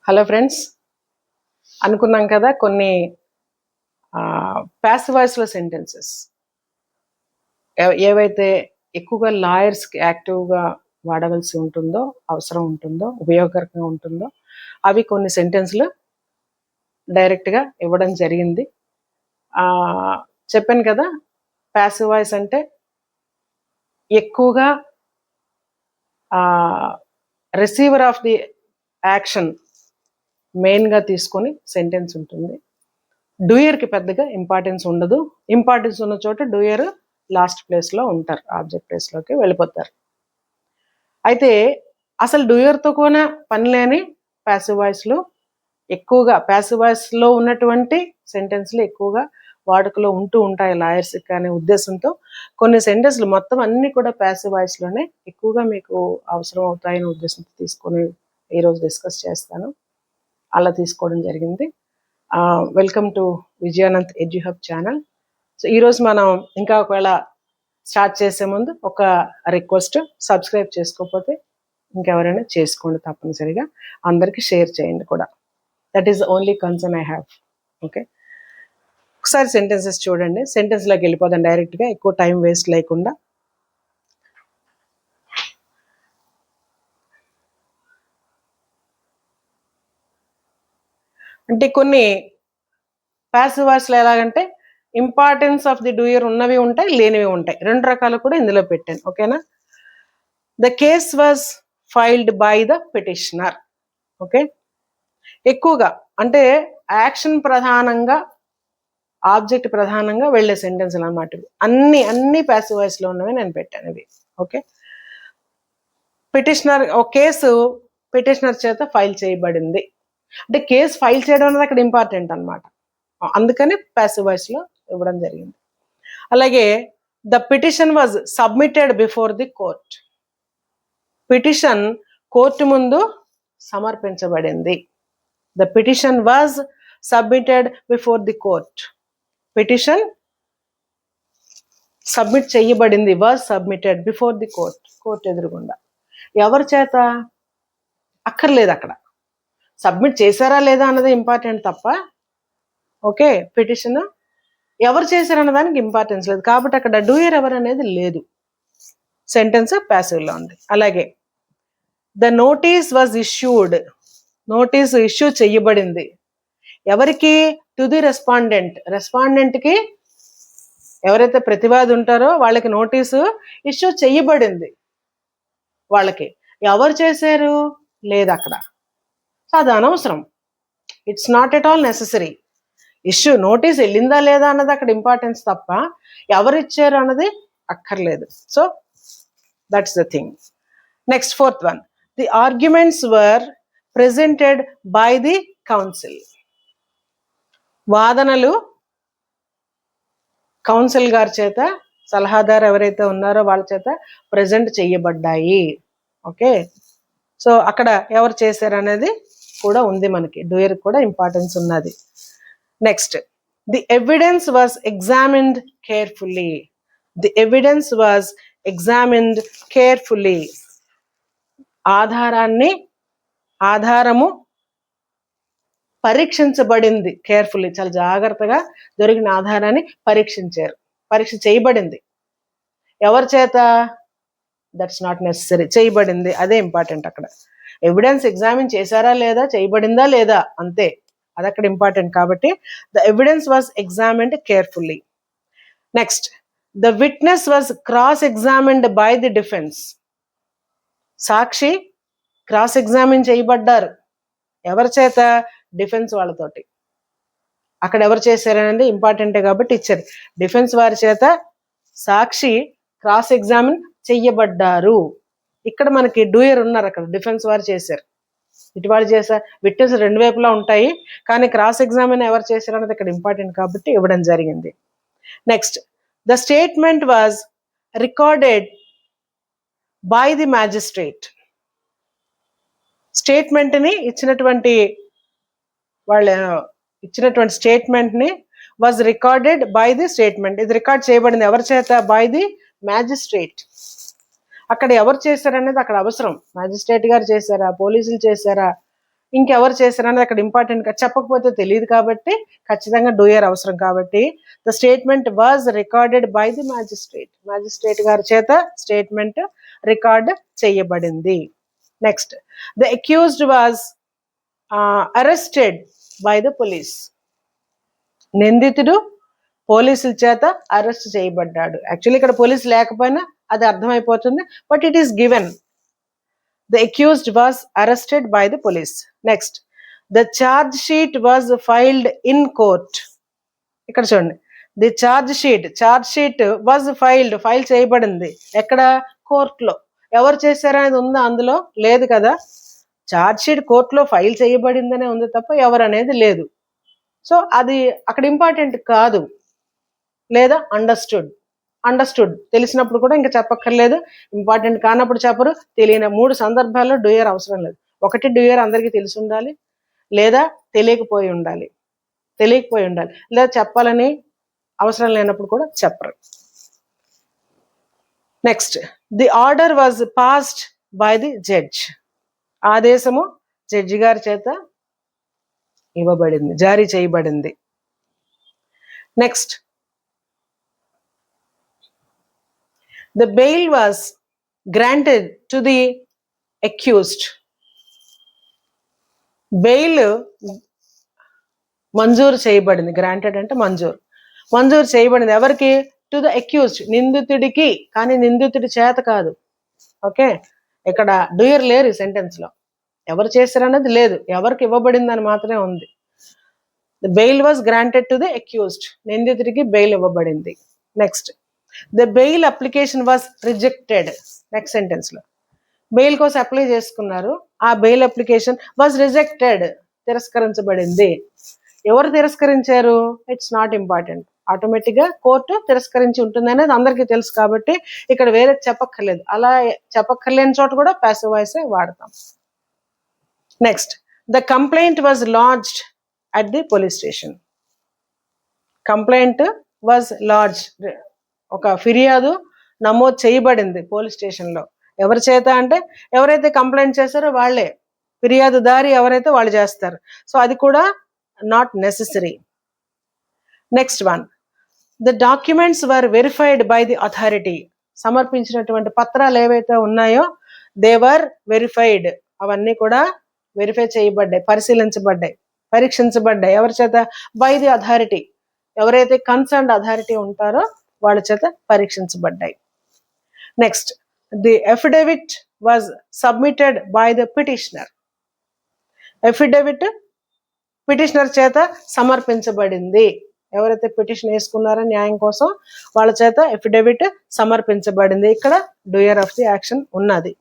Hello friends, అనుకున్నాం కదా కొన్ని ప్యాసివ్ వాయిస్లో సెంటెన్సెస్ ఏవైతే ఎక్కువగా లాయర్స్కి యాక్టివ్గా వాడవలసి ఉంటుందో, అవసరం ఉంటుందో, ఉపయోగకరంగా ఉంటుందో అవి కొన్ని సెంటెన్స్లు డైరెక్ట్గా ఇవ్వడం జరిగింది. చెప్పాను కదా, ప్యాసివ్ వాయిస్ అంటే ఎక్కువగా రిసీవర్ ఆఫ్ ది యాక్షన్ మెయిన్గా తీసుకొని సెంటెన్స్ ఉంటుంది. డూయర్కి పెద్దగా ఇంపార్టెన్స్ ఉండదు. ఇంపార్టెన్స్ ఉన్న చోట డూయర్ లాస్ట్ ప్లేస్లో ఉంటారు, ఆబ్జెక్ట్ ప్లేస్లోకి వెళ్ళిపోతారు. అయితే అసలు డూయర్తో కూడా పని లేని ప్యాసివ్ వాయిస్లో ఎక్కువగా ప్యాసివ్ వాయిస్లో ఉన్నటువంటి సెంటెన్స్లు ఎక్కువగా వాడుకలో ఉంటూ ఉంటాయి లాయర్స్కి కానీ ఉద్దేశంతో కొన్ని సెంటెన్స్లు మొత్తం అన్నీ కూడా ప్యాసివ్ వాయిస్లోనే ఎక్కువగా మీకు అవసరం అవుతాయనే ఉద్దేశంతో తీసుకొని ఈరోజు డిస్కస్ చేస్తాను. అలా తీసుకోవడం జరిగింది. Welcome to Vijayananth Eduhub channel. So ఈరోజు మనం ఇంకా ఒకవేళ స్టార్ట్ చేసే ముందు ఒక రిక్వెస్ట్, సబ్స్క్రైబ్ చేసుకోకపోతే ఇంకెవరైనా చేసుకోండి, తప్పనిసరిగా అందరికీ షేర్ చేయండి కూడా. That is only concern I have. Okay, ఒకసారి సెంటెన్సెస్ చూడండి. సెంటెన్స్లోకి వెళ్ళిపోదాం డైరెక్ట్గా, ఎక్కువ టైం వేస్ట్ లేకుండా. అంటే కొన్ని ప్యాసివ్ వాయిస్లో ఎలాగంటే ఇంపార్టెన్స్ ఆఫ్ ది డూయర్ ఉన్నవి ఉంటాయి, లేనివి ఉంటాయి. రెండు రకాలు కూడా ఇందులో పెట్టాను. ఓకేనా? The case was filed by the petitioner. Okay, ఎక్కువగా అంటే యాక్షన్ ప్రధానంగా, ఆబ్జెక్ట్ ప్రధానంగా వెళ్ళే సెంటెన్స్లు అన్నమాట. అన్ని ప్యాసివ్ వాయిస్లో ఉన్నవి నేను పెట్టాను ఇవి. ఓకే, పిటిషనర్, ఒక కేసు పిటిషనర్ చేత ఫైల్ చేయబడింది అంటే కేసు ఫైల్ చేయడం అనేది అక్కడ ఇంపార్టెంట్ అనమాట. అందుకని ప్యాసివ్ వాయిస్లో ఇవ్వడం జరిగింది. అలాగే the petition was submitted before the court. Petition court ముందు సమర్పించబడింది. The petition was submitted before the court. Petition submit చేయబడింది, was submitted before the court, court ఎదురుగుండా. ఎవరి చేత అక్కర్లేదు, అక్కడ సబ్మిట్ చేశారా లేదా అన్నది ఇంపార్టెంట్ తప్ప, ఓకే, పిటిషన్ ఎవరు చేశారన్న దానికి ఇంపార్టెన్స్ లేదు. కాబట్టి అక్కడ డూయర్ ఎవరు అనేది లేదు, సెంటెన్స్ ప్యాసివ్లో ఉంది. అలాగే the notice was issued. Notice issue చెయ్యబడింది. ఎవరికి? To the respondent. రెస్పాండెంట్కి, ఎవరైతే ప్రతివాది ఉంటారో వాళ్ళకి నోటీసు ఇష్యూ చెయ్యబడింది. వాళ్ళకి ఎవరు చేశారు లేదు అక్కడ. అది అనవసరం, it's not at all necessary. Issue notice వెళ్ళిందా లేదా అన్నది అక్కడ ఇంపార్టెన్స్ తప్ప ఎవరు ఇచ్చారు అన్నది అక్కర్లేదు. So that's the thing. Next, fourth one, the arguments were presented by the council. వాదనలు కౌన్సిల్ గారి చేత, సలహాదారు ఎవరైతే ఉన్నారో వాళ్ళ చేత ప్రెజెంట్ చేయబడ్డాయి. ఓకే, సో అక్కడ ఎవరు చేశారు అనేది కూడా ఉంది మనకి, డూయర్ కూడా ఇంపార్టెన్స్ ఉన్నది. Next, the evidence was examined carefully. The evidence was examined carefully. ఆధారము పరీక్షించబడింది. కేర్ఫుల్లీ, చాలా జాగ్రత్తగా దొరికిన ఆధారాన్ని పరీక్షించారు, పరీక్ష చేయబడింది. ఎవరి చేత? దట్స్ నాట్ నెససరీ, చేయబడింది, అదే ఇంపార్టెంట్ అక్కడ. ఎవిడెన్స్ ఎగ్జామిన్ చేశారా లేదా, చేయబడిందా లేదా, అంతే, అది అక్కడ ఇంపార్టెంట్. కాబట్టి the evidence was examined carefully. Next, the witness was cross examined by the defence. సాక్షి క్రాస్ ఎగ్జామిన్ చేయబడ్డారు. ఎవరి చేత? డిఫెన్స్ వాళ్ళతోటి. అక్కడ ఎవరు చేశారనేది ఇంపార్టెంటే కాబట్టి ఇచ్చారు. డిఫెన్స్ వారి చేత సాక్షి క్రాస్ ఎగ్జామిన్ చెయ్యబడ్డారు. ఇక్కడ మనకి డూయర్ ఉన్నారు, అక్కడ డిఫెన్స్ వారు చేశారు, ఇటు వాళ్ళు చేశారు. విట్నెస్ రెండు వైపులా ఉంటాయి, కానీ క్రాస్ ఎగ్జామిన్ ఎవరు చేశారు అన్నది ఇక్కడ ఇంపార్టెంట్ కాబట్టి ఇవ్వడం జరిగింది. Next, the statement was recorded by the magistrate. స్టేట్మెంట్ని ఇచ్చినటువంటి స్టేట్మెంట్ని was recorded by the statement. ఇది రికార్డ్ చేయబడింది ఎవరి చేత? By the magistrate. అక్కడ ఎవరు చేశారనేది అక్కడ అవసరం. మ్యాజిస్ట్రేట్ గారు చేశారా, పోలీసులు చేశారా, ఇంకెవరు చేశారనేది అక్కడ ఇంపార్టెంట్ గా చెప్పకపోతే తెలియదు కాబట్టి ఖచ్చితంగా డూయర్ అవసరం కాబట్టి the statement was recorded by the magistrate గారి చేత స్టేట్మెంట్ రికార్డ్ చేయబడింది. Next, the accused was arrested by the police. నిందితుడు పోలీసుల చేత అరెస్ట్ చేయబడ్డాడు. యాక్చువల్లీ ఇక్కడ పోలీస్ లేకపోయినా అది అర్థమైపోతుంది, but it is given. The accused was arrested by the police. Next, the charge sheet was filed in court. ఇక్కడ చూడండి, the charge sheet was file చేయబడింది ఎక్కడ? కోర్టులో. ఎవరు చేశారనేది ఉందా అందులో? లేదు కదా. చార్జ్ షీట్ కోర్టులో ఫైల్ చేయబడిందనే ఉంది తప్ప ఎవరు అనేది లేదు. సో అది అక్కడ ఇంపార్టెంట్ కాదు. లేదా అండర్స్టూడ్ తెలిసినప్పుడు కూడా ఇంకా చెప్పక్కర్లేదు, ఇంపార్టెంట్ కానప్పుడు చెప్పరు, తెలియని 3 సందర్భాల్లో డూయర్ అవసరం లేదు. ఒకటి, డూయర్ అందరికీ తెలిసి ఉండాలి, లేదా తెలియకపోయి ఉండాలి, లేదా చెప్పాలని అవసరం లేనప్పుడు కూడా చెప్పరు. Next, the order was passed by the judge. ఆదేశము జడ్జి గారి చేత ఇవ్వబడింది, జారీ చేయబడింది. Next, the bail was granted to the accused. Bail మంజూరు చేయబడింది. గ్రాంటెడ్ అంటే మంజూరు చేయబడింది. ఎవరికి? టు ద అక్యూజ్డ్, నిందితుడికి. కానీ నిందితుడి చేత కాదు. ఓకే, ఇక్కడ డూయర్ లేరు ఈ సెంటెన్స్ లో. ఎవరు చేశారనేది లేదు, ఎవరికి ఇవ్వబడింది అని మాత్రమే ఉంది. The bail was granted to the accused, నిందితుడికి బెయిల్ ఇవ్వబడింది. Next, the bail application was rejected. Next sentence లో బెయిల్ కోసం అప్లై చేసుకున్నారు, ఆ బెయిల్ అప్లికేషన్ వాజ్ రిజెక్టెడ్, తిరస్కరించబడింది. ఎవరు తిరస్కరించారు? It's not important. ఆటోమేటిక్ గా కోర్టు తిరస్కరించి ఉంటుంది అనేది అందరికీ తెలుసు కాబట్టి ఇక్కడ వేరే చెప్పక్కర్లేదు. అలా చెప్పక్కర్లేని చోట కూడా ప్యాసివ్ వాయిసే వాడతాం. Next, the complaint was lodged at the police station. Complaint was lodged, ఒక ఫిర్యాదు నమోదు చేయబడింది పోలీస్ స్టేషన్లో. ఎవరి చేత అంటే ఎవరైతే కంప్లైంట్ చేశారో వాళ్ళే, ఫిర్యాదుదారి ఎవరైతే వాళ్ళు చేస్తారు. సో అది కూడా not necessary. Next one, the documents were verified by the authority. సమర్పించినటువంటి పత్రాలు ఏవైతే ఉన్నాయో దే వర్ వెరిఫైడ్, అవన్నీ కూడా వెరిఫై చేయబడ్డాయి, పరిశీలించబడ్డాయి, పరీక్షించబడ్డాయి. ఎవరి చేత? బై ది అథారిటీ, ఎవరైతే కన్సర్న్డ్ అథారిటీ ఉంటారో వాళ్ళ చేత పరీక్షించబడ్డాయి. Next, the affidavit was submitted by the petitioner. Affidavit petitioner చేత సమర్పించబడింది. ఎవరైతే పిటిషన్ వేసుకున్నారో న్యాయం కోసం వాళ్ళ చేత అఫిడవిట్ సమర్పించబడింది. ఇక్కడ డూయర్ ఆఫ్ ది యాక్షన్ ఉన్నది.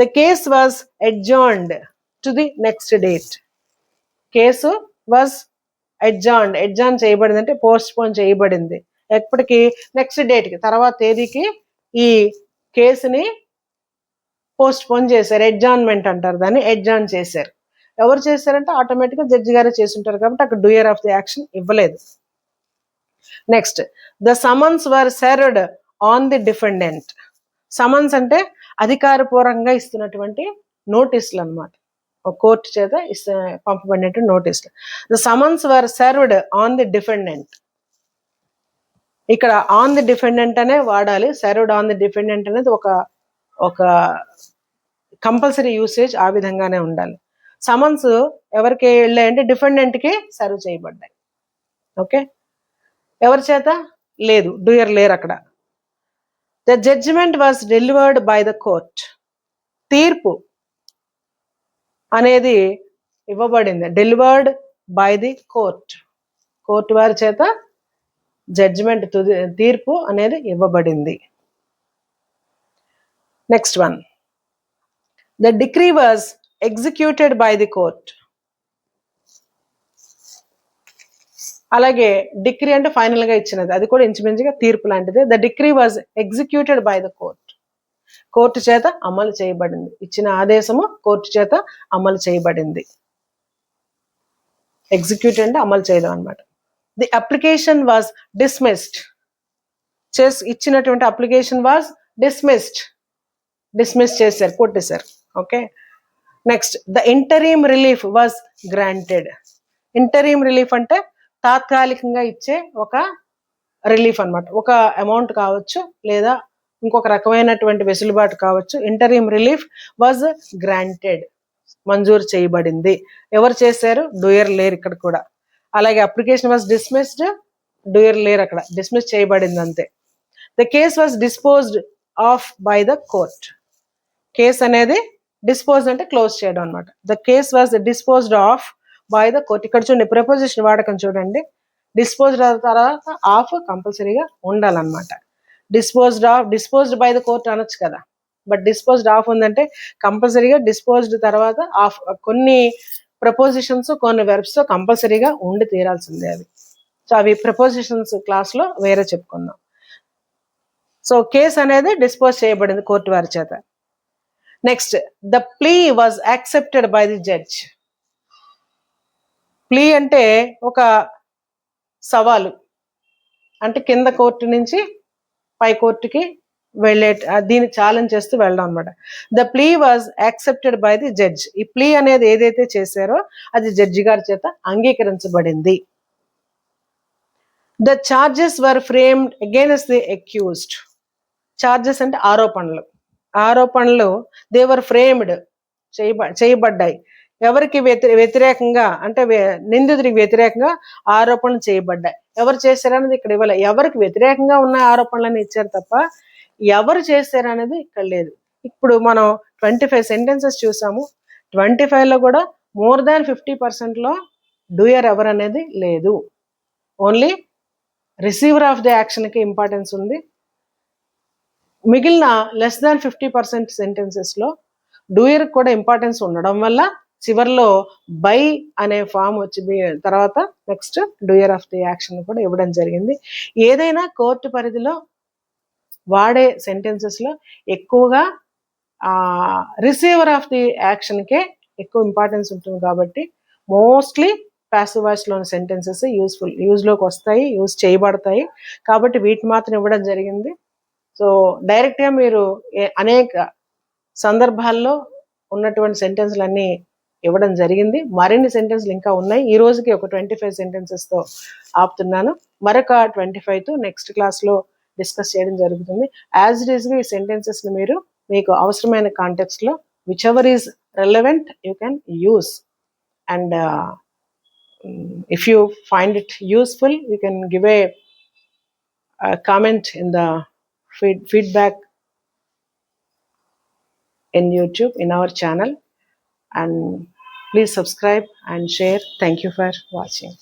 The case was adjourned to the next date. Case was adjourn చేయబడింది అంటే పోస్ట్ పోన్ చేయబడింది. ఎప్పటికి? నెక్స్ట్ డేట్కి, తర్వాత తేదీకి ఈ కేసుని పోస్ట్ పోన్ చేశారు. అడ్జార్న్మెంట్ అంటారు దాన్ని, అడ్జార్న్ చేశారు. ఎవరు చేశారంటే ఆటోమేటిక్గా జడ్జి గారే చేసుంటారు కాబట్టి అక్కడ డూయర్ ఆఫ్ ది యాక్షన్ ఇవ్వలేదు. Next, the summons were served on the defendant. Summons అంటే అధికారపూర్వకంగా ఇస్తున్నటువంటి నోటీసులు అన్నమాట, ఒక కోర్టు చేత పంపబడినటువంటి నోటీసులు. The summons were served on the defendant. ఇక్కడ ఆన్ ది డిఫెండెంట్ అనే వాడాలి. సర్వ్డ్ ఆన్ ది డిఫెండెంట్ అనేది ఒక కంపల్సరీ యూసేజ్, ఆ విధంగానే ఉండాలి. సమన్స్ ఎవరికి వెళ్ళాయంటే డిఫెండెంట్కి సర్వ్ చేయబడ్డాయి. ఓకే, ఎవరి చేత? లేదు, డూయర్ లేరు అక్కడ. The judgement was delivered by the court. తీర్పు అనేది ఇవ్వబడింది, డెలివర్డ్ బై ది కోర్టు వారి చేత జడ్జిమెంట్, తీర్పు అనేది ఇవ్వబడింది. Next one, the decree was executed by the court. అలాగే డిక్రీ అంటే ఫైనల్ గా ఇచ్చినది, అది కూడా ఇంచుమించుగా తీర్పు లాంటిది. The decree was executed by the court చేత అమలు చేయబడింది. ఇచ్చిన ఆదేశము కోర్టు చేత అమలు చేయబడింది. ఎగ్జిక్యూట్ అంటే అమలు చేయడం అన్నమాట. The application was dismissed. ఇచ్చినటువంటి అప్లికేషన్ వాజ్ డిస్మిస్ చేశారు, కొట్టేశారు. Okay, next the interim relief was granted. Interim relief అంటే తాత్కాలికంగా ఇచ్చే ఒక రిలీఫ్ అన్నమాట. ఒక అమౌంట్ కావచ్చు లేదా ఇంకొక రకమైనటువంటి వెసులుబాటు కావచ్చు. ఇంటరీమ్ రిలీఫ్ వాజ్ గ్రాంటెడ్, మంజూరు చేయబడింది. ఎవరు చేశారు? డూయర్ లేరు ఇక్కడ కూడా. అలాగే అప్లికేషన్ వాజ్ డిస్మిస్డ్, డూయర్ లేరు అక్కడ, డిస్మిస్ చేయబడింది అంతే. The case was disposed of by the court. Case అనేది డిస్పోజ్ అంటే క్లోజ్ చేయడం అనమాట. The case was disposed of by the court. ఇక్కడ చూడండి ప్రిపోజిషన్ వాడకం చూడండి. డిస్పోజ్డ్ తర్వాత ఆఫ్ కంపల్సరీగా ఉండాలన్నమాట. డిస్పోజ్డ్ బై ద కోర్ట్ అనొచ్చు కదా, బట్ డిస్పోజ్డ్ ఆఫ్ ఉందంటే కంపల్సరీగా డిస్పోజ్డ్ తర్వాత ఆఫ్. కొన్ని ప్రపోజిషన్స్ కొన్ని వెర్బ్స్ తో కంపల్సరీగా ఉండి తీరాల్సిందే అవి. సో అవి ప్రపోజిషన్స్ క్లాస్ లో వేరే చెప్పుకుందాం. సో కేస్ అనేది డిస్పోజ్ చేయబడింది కోర్టు వారి చేత. Next the plea was accepted by the judge. Plea అంటే ఒక సవాలు, అంటే కింద కోర్టు నుంచి పై కోర్టుకి వెళ్ళే దీన్ని ఛాలెంజ్ చేస్తూ వెళ్ళడం అనమాట. The plea was accepted by the judge. ఈ ప్లీ అనేది ఏదైతే చేశారో అది జడ్జి గారి చేత అంగీకరించబడింది. The charges were framed against the accused. Charges అంటే ఆరోపణలు. ఆరోపణలు దే వర్ ఫ్రేమ్డ్, చేయబడ్డాయి. ఎవరికి వ్యతిరేకంగా అంటే నిందితుడికి వ్యతిరేకంగా ఆరోపణలు చేయబడ్డాయి. ఎవరు చేశారనేది ఇక్కడ ఇవ్వలే. ఎవరికి వ్యతిరేకంగా ఉన్న ఆరోపణలను ఇచ్చారు తప్ప ఎవరు చేశారనేది ఇక్కడ లేదు. ఇప్పుడు మనం 25 సెంటెన్సెస్ చూసాము. 25లో కూడా మోర్ దాన్ 50%లో డూయర్ ఎవరు అనేది లేదు. ఓన్లీ రిసీవర్ ఆఫ్ ది యాక్షన్కి ఇంపార్టెన్స్ ఉంది. మిగిలిన లెస్ దాన్ 50% సెంటెన్సెస్లో డూయర్ కూడా ఇంపార్టెన్స్ ఉండడం వల్ల చివరిలో బై అనే ఫామ్ వచ్చి తర్వాత next doer of the action కూడా ఇవ్వడం జరిగింది. ఏదైనా కోర్టు పరిధిలో వాడే సెంటెన్సెస్లో ఎక్కువగా రిసీవర్ ఆఫ్ ది యాక్షన్కే ఎక్కువ ఇంపార్టెన్స్ ఉంటుంది కాబట్టి మోస్ట్లీ ప్యాసివ్ వాయిస్లోని సెంటెన్సెస్ యూజ్లోకి వస్తాయి, యూజ్ చేయబడతాయి. కాబట్టి వీటిని మాత్రం ఇవ్వడం జరిగింది. సో డైరెక్ట్గా మీరు అనేక సందర్భాల్లో ఉన్నటువంటి సెంటెన్స్లన్నీ ఇవ్వడం జరిగింది. మరిన్ని సెంటెన్స్లు ఇంకా ఉన్నాయి. ఈ రోజుకి ఒక 25 సెంటెన్సెస్తో ఆపుతున్నాను. మరొక 25తో నెక్స్ట్ క్లాస్లో డిస్కస్ చేయడం జరుగుతుంది. యాజ్ ఇట్ ఈస్గా ఈ సెంటెన్సెస్ని మీరు మీకు అవసరమైన కాంటెక్స్ట్లో whichever is relevant you can use. And if you find it useful, you can give a comment in the feedback in YouTube, in our channel, and please subscribe and share. Thank you for watching.